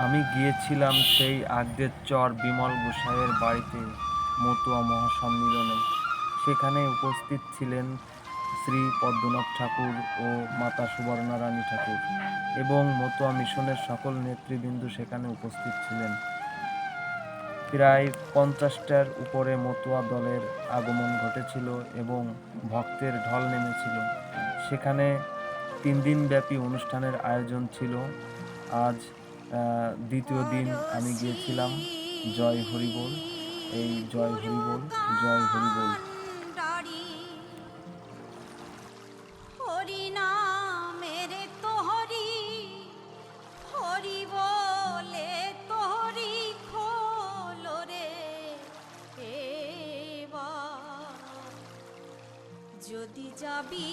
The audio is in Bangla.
আমি গিয়েছিলাম সেই আগদের চর বিমল গোসাইয়ের বাড়িতে মতুয়া মহাসম্মিলনে। সেখানে উপস্থিত ছিলেন শ্রী পদ্মনাথ ঠাকুর ও মাতা সুবর্ণা রানী ঠাকুর এবং মতুয়া মিশনের সকল নেতৃবৃন্দ সেখানে উপস্থিত ছিলেন। প্রায় 50টার উপরে মতুয়া দলের আগমন ঘটেছিল এবং ভক্তের ঢল নেমেছিল। সেখানে 3 দিনব্যাপী অনুষ্ঠানের আয়োজন ছিল। আজ দ্বিতীয় দিন আমি গিয়েছিলাম। জয় হরিবোল, এই জয় হরিবোল, জয় হরিবোল। হরি নামের তোহরি, হরি বলে তোহরি খোলো রে এবার, যদি যাবি